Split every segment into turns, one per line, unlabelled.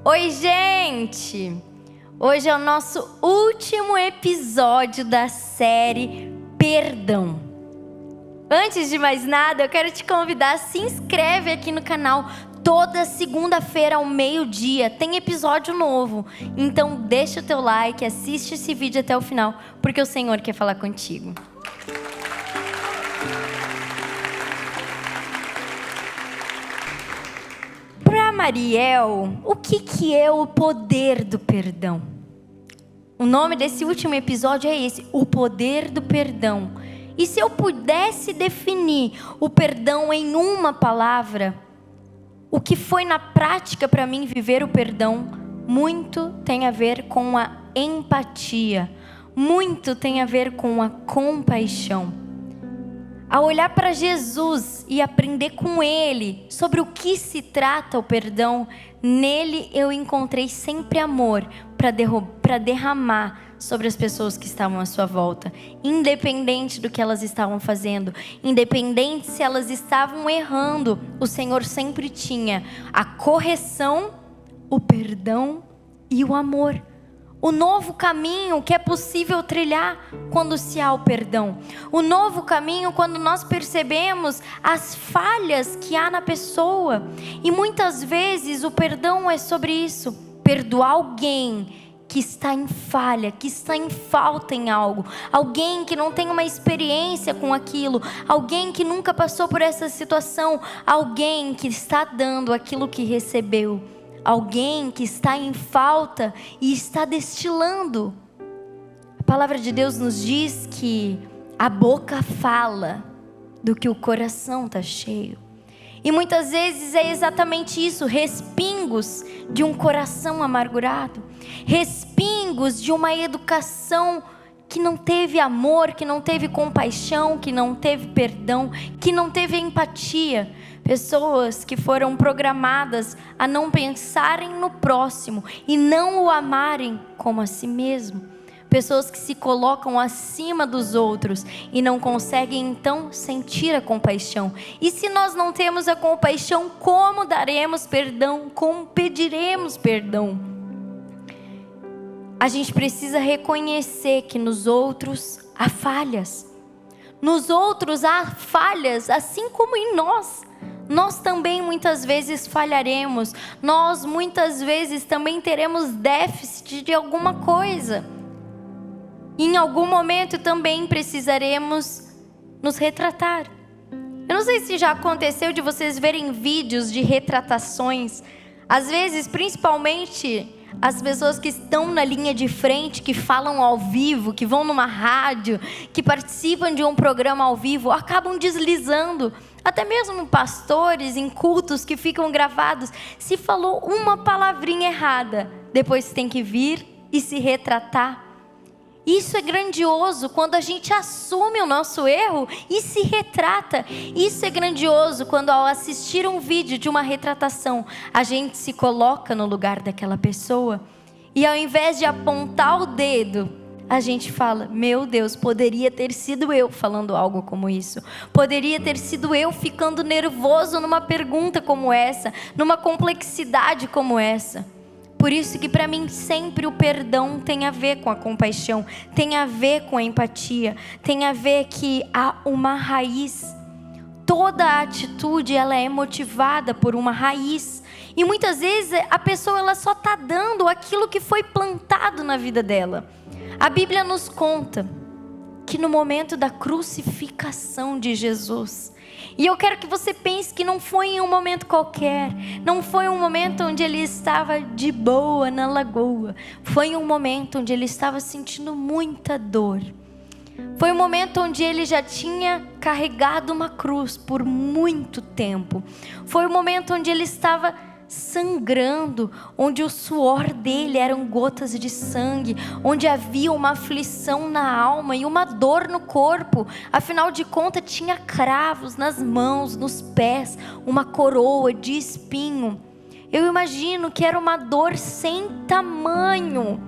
Oi, gente! Hoje é o nosso último episódio da série Perdão. Antes de mais nada, eu quero te convidar, se inscreve aqui no canal. Toda segunda-feira ao meio-dia tem episódio novo. Então deixa o teu like, assiste esse vídeo até o final, porque o Senhor quer falar contigo. Para Mariel, o que é o poder do perdão? O nome desse último episódio é esse, o poder do perdão. E se eu pudesse definir o perdão em uma palavra, o que foi na prática para mim viver o perdão, muito tem a ver com a empatia, muito tem a ver com a compaixão. Ao olhar para Jesus e aprender com Ele sobre o que se trata o perdão, nele eu encontrei sempre amor para derramar sobre as pessoas que estavam à sua volta, independente do que elas estavam fazendo, independente se elas estavam errando, o Senhor sempre tinha a correção, o perdão e o amor. O novo caminho que é possível trilhar quando se há o perdão. O novo caminho quando nós percebemos as falhas que há na pessoa. E muitas vezes o perdão é sobre isso. Perdoar alguém que está em falha, que está em falta em algo. Alguém que não tem uma experiência com aquilo. Alguém que nunca passou por essa situação. Alguém que está dando aquilo que recebeu. Alguém que está em falta e está destilando. A palavra de Deus nos diz que a boca fala do que o coração está cheio. E muitas vezes é exatamente isso, respingos de um coração amargurado, respingos de uma educação que não teve amor, que não teve compaixão, que não teve perdão, que não teve empatia. Pessoas que foram programadas a não pensarem no próximo e não o amarem como a si mesmo. Pessoas que se colocam acima dos outros e não conseguem então sentir a compaixão. E se nós não temos a compaixão, como daremos perdão? Como pediremos perdão? A gente precisa reconhecer que nos outros há falhas. Nos outros há falhas, assim como em nós. Nós também muitas vezes falharemos. Nós muitas vezes também teremos déficit de alguma coisa. Em algum momento também precisaremos nos retratar. Eu não sei se já aconteceu de vocês verem vídeos de retratações. Às vezes, principalmente as pessoas que estão na linha de frente, que falam ao vivo, que vão numa rádio, que participam de um programa ao vivo, acabam deslizando. Até mesmo pastores em cultos que ficam gravados. Se falou uma palavrinha errada, depois tem que vir e se retratar. Isso é grandioso quando a gente assume o nosso erro e se retrata. Isso é grandioso quando, ao assistir um vídeo de uma retratação, a gente se coloca no lugar daquela pessoa. E ao invés de apontar o dedo, a gente fala, meu Deus, poderia ter sido eu falando algo como isso. Poderia ter sido eu ficando nervoso numa pergunta como essa, numa complexidade como essa. Por isso que para mim sempre o perdão tem a ver com a compaixão, tem a ver com a empatia, tem a ver que há uma raiz. Toda a atitude ela é motivada por uma raiz. E muitas vezes a pessoa ela só está dando aquilo que foi plantado na vida dela. A Bíblia nos conta que no momento da crucificação de Jesus, e eu quero que você pense que não foi em um momento qualquer, não foi um momento onde ele estava de boa na lagoa, foi um momento onde ele estava sentindo muita dor. Foi um momento onde ele já tinha carregado uma cruz por muito tempo. Foi um momento onde ele estava sangrando, onde o suor dele eram gotas de sangue, onde havia uma aflição na alma e uma dor no corpo. Afinal de contas, tinha cravos nas mãos, nos pés, uma coroa de espinho. Eu imagino que era uma dor sem tamanho.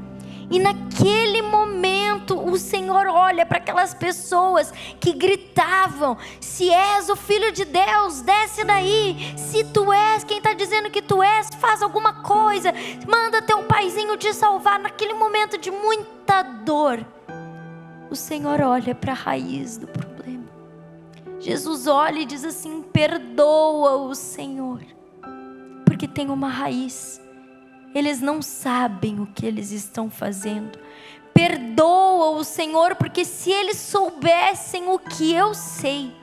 E naquele momento o Senhor olha para aquelas pessoas que gritavam: se és o Filho de Deus, desce daí. Se tu és quem está dizendo que tu és, faz alguma coisa, manda teu paizinho te salvar. Naquele momento de muita dor, o Senhor olha para a raiz do problema. Jesus olha e diz assim: perdoa-o, Senhor, porque tem uma raiz. Eles não sabem o que eles estão fazendo. Perdoa-o, Senhor, porque se eles soubessem o que eu sei,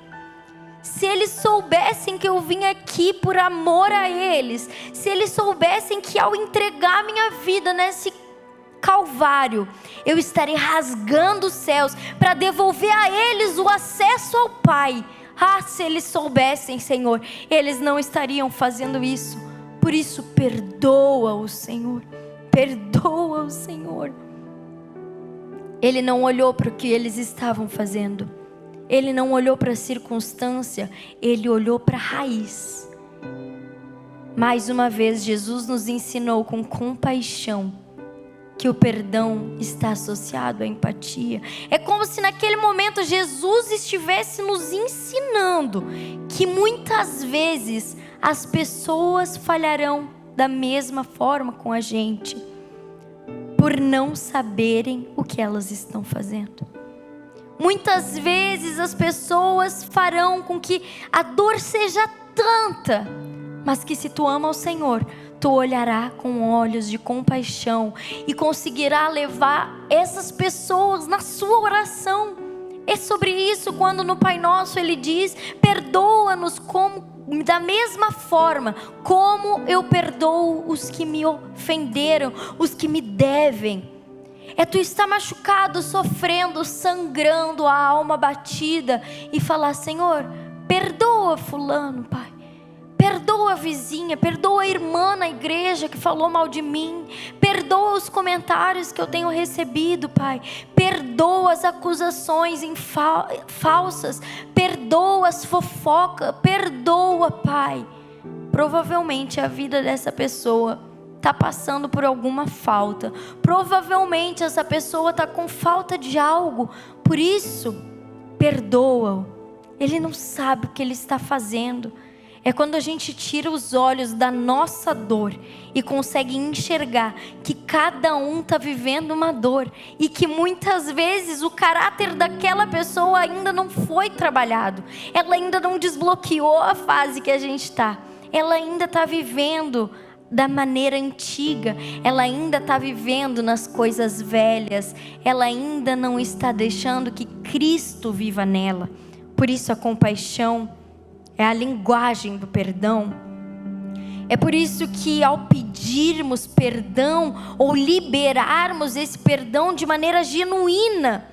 se eles soubessem que eu vim aqui por amor a eles, se eles soubessem que ao entregar minha vida nesse Calvário, eu estarei rasgando os céus para devolver a eles o acesso ao Pai. Se eles soubessem, Senhor, eles não estariam fazendo isso. Por isso, perdoa-o, Senhor. Perdoa-o, Senhor. Ele não olhou para o que eles estavam fazendo. Ele não olhou para a circunstância. Ele olhou para a raiz. Mais uma vez, Jesus nos ensinou com compaixão que o perdão está associado à empatia. É como se naquele momento Jesus estivesse nos ensinando que muitas vezes as pessoas falharão da mesma forma com a gente, por não saberem o que elas estão fazendo. Muitas vezes as pessoas farão com que a dor seja tanta, mas que se tu ama o Senhor, tu olhará com olhos de compaixão e conseguirá levar essas pessoas na sua oração. É sobre isso quando no Pai Nosso Ele diz: perdoa-nos da mesma forma como eu perdoo os que me ofenderam, os que me devem. É tu estar machucado, sofrendo, sangrando, a alma batida, e falar: Senhor, perdoa fulano, Pai. Perdoa a vizinha, perdoa a irmã na igreja que falou mal de mim. Perdoa os comentários que eu tenho recebido, Pai. Perdoa as acusações falsas. Perdoa as fofocas. Perdoa, Pai. Provavelmente a vida dessa pessoa está passando por alguma falta. Provavelmente essa pessoa está com falta de algo. Por isso, perdoa-o. Ele não sabe o que ele está fazendo. É quando a gente tira os olhos da nossa dor e consegue enxergar que cada um está vivendo uma dor e que muitas vezes o caráter daquela pessoa ainda não foi trabalhado. Ela ainda não desbloqueou a fase que a gente está. Ela ainda está vivendo da maneira antiga. Ela ainda está vivendo nas coisas velhas. Ela ainda não está deixando que Cristo viva nela. Por isso a compaixão é a linguagem do perdão. É por isso que ao pedirmos perdão ou liberarmos esse perdão de maneira genuína,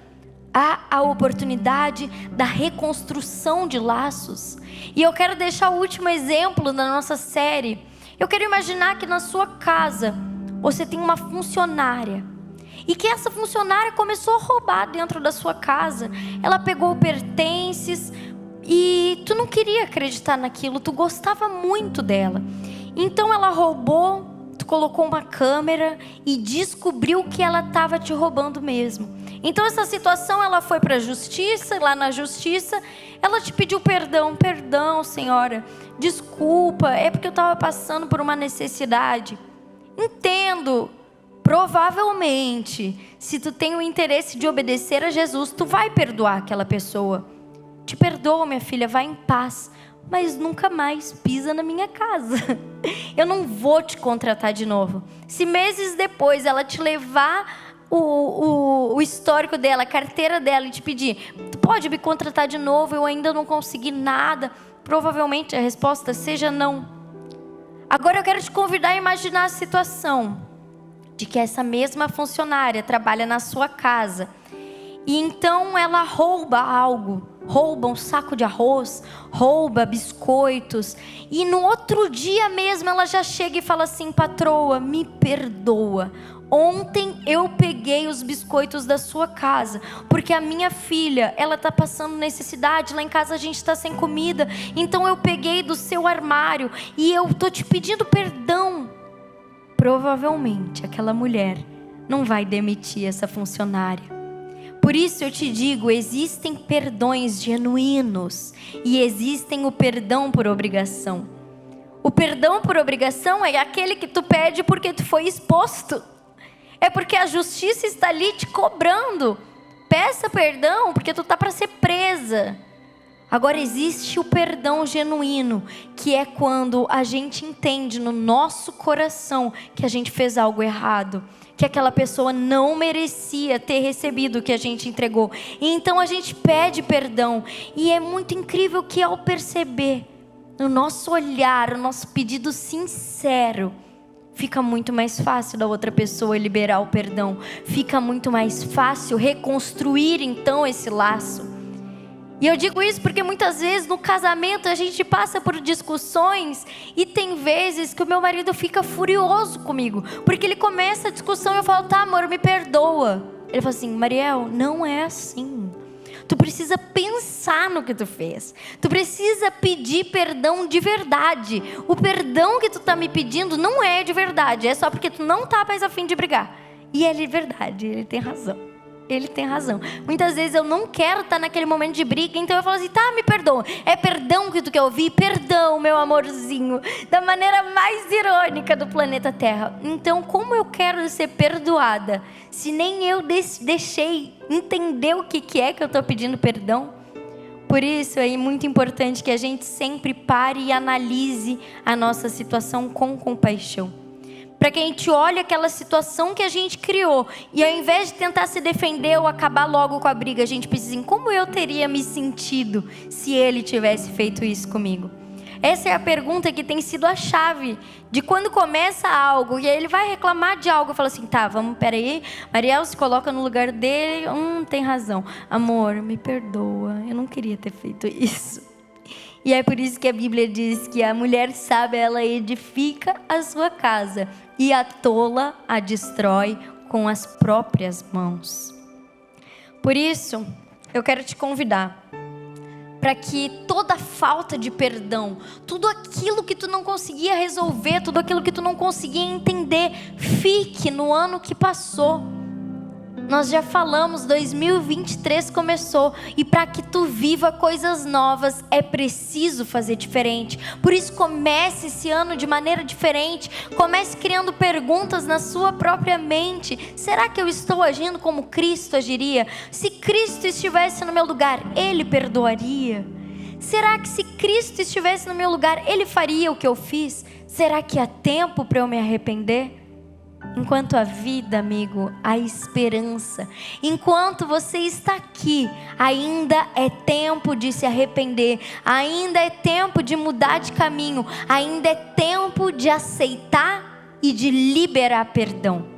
há a oportunidade da reconstrução de laços. E eu quero deixar o último exemplo da nossa série. Eu quero imaginar que na sua casa você tem uma funcionária e que essa funcionária começou a roubar dentro da sua casa. Ela pegou pertences e tu não queria acreditar naquilo, tu gostava muito dela. Então ela roubou, tu colocou uma câmera e descobriu que ela estava te roubando mesmo. Então essa situação ela foi para a justiça, lá na justiça ela te pediu perdão. Perdão, senhora, desculpa, é porque eu estava passando por uma necessidade. Entendo, provavelmente, se tu tem o interesse de obedecer a Jesus, tu vai perdoar aquela pessoa. Te perdoa, minha filha, vai em paz, mas nunca mais pisa na minha casa. Eu não vou te contratar de novo. Se meses depois ela te levar o histórico dela, a carteira dela, e te pedir: tu pode me contratar de novo, eu ainda não consegui nada, provavelmente a resposta seja não. Agora eu quero te convidar a imaginar a situação de que essa mesma funcionária trabalha na sua casa e então ela rouba algo. Rouba um saco de arroz, rouba biscoitos, e no outro dia mesmo ela já chega e fala assim: patroa, me perdoa, ontem eu peguei os biscoitos da sua casa, porque a minha filha, ela está passando necessidade, lá em casa a gente está sem comida, então eu peguei do seu armário, e eu estou te pedindo perdão. Provavelmente aquela mulher não vai demitir essa funcionária. Por isso eu te digo, existem perdões genuínos e existem o perdão por obrigação. O perdão por obrigação é aquele que tu pede porque tu foi exposto. É porque a justiça está ali te cobrando. Peça perdão porque tu está para ser presa. Agora existe o perdão genuíno, que é quando a gente entende no nosso coração que a gente fez algo errado, que aquela pessoa não merecia ter recebido o que a gente entregou. E então a gente pede perdão. E é muito incrível que ao perceber no nosso olhar, o nosso pedido sincero, fica muito mais fácil da outra pessoa liberar o perdão. Fica muito mais fácil reconstruir então esse laço. E eu digo isso porque muitas vezes no casamento a gente passa por discussões e tem vezes que o meu marido fica furioso comigo, porque ele começa a discussão e eu falo, tá amor, me perdoa. Ele fala assim, Mariel, não é assim. Tu precisa pensar no que tu fez. Tu precisa pedir perdão de verdade. O perdão que tu tá me pedindo não é de verdade, é só porque tu não tá mais a fim de brigar. E ele é verdade, ele tem razão. Ele tem razão. Muitas vezes eu não quero estar naquele momento de briga, então eu falo assim, tá, me perdoa. É perdão que tu quer ouvir? Perdão, meu amorzinho. Da maneira mais irônica do planeta Terra. Então, como eu quero ser perdoada, se nem eu deixei entender o que é que eu estou pedindo perdão? Por isso é muito importante que a gente sempre pare e analise a nossa situação com compaixão. Para que a gente olhe aquela situação que a gente criou e ao invés de tentar se defender ou acabar logo com a briga, a gente pensa assim, como eu teria me sentido se ele tivesse feito isso comigo? Essa é a pergunta que tem sido a chave de quando começa algo e aí ele vai reclamar de algo, eu falo assim, tá, peraí, Mariel se coloca no lugar dele, tem razão, amor, me perdoa, eu não queria ter feito isso. E é por isso que a Bíblia diz que a mulher sábia, ela edifica a sua casa e a tola a destrói com as próprias mãos. Por isso, eu quero te convidar para que toda falta de perdão, tudo aquilo que tu não conseguia resolver, tudo aquilo que tu não conseguia entender, fique no ano que passou. Nós já falamos, 2023 começou e para que tu viva coisas novas é preciso fazer diferente. Por isso comece esse ano de maneira diferente. Comece criando perguntas na sua própria mente. Será que eu estou agindo como Cristo agiria? Se Cristo estivesse no meu lugar, Ele perdoaria? Será que se Cristo estivesse no meu lugar, Ele faria o que eu fiz? Será que há tempo para eu me arrepender? Enquanto há vida, amigo, há esperança. Enquanto você está aqui, ainda é tempo de se arrepender. Ainda é tempo de mudar de caminho. Ainda é tempo de aceitar e de liberar perdão.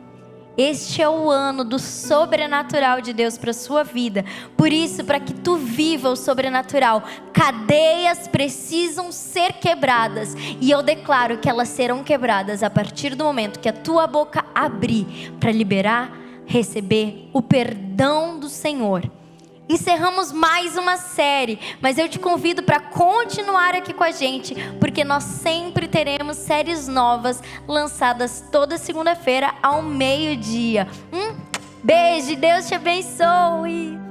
Este é o ano do sobrenatural de Deus para a sua vida. Por isso, para que tu viva o sobrenatural, cadeias precisam ser quebradas. E eu declaro que elas serão quebradas a partir do momento que a tua boca abrir para liberar, receber o perdão do Senhor. Encerramos mais uma série, mas eu te convido para continuar aqui com a gente, porque nós sempre teremos séries novas lançadas toda segunda-feira ao meio-dia. Beijo, Deus te abençoe.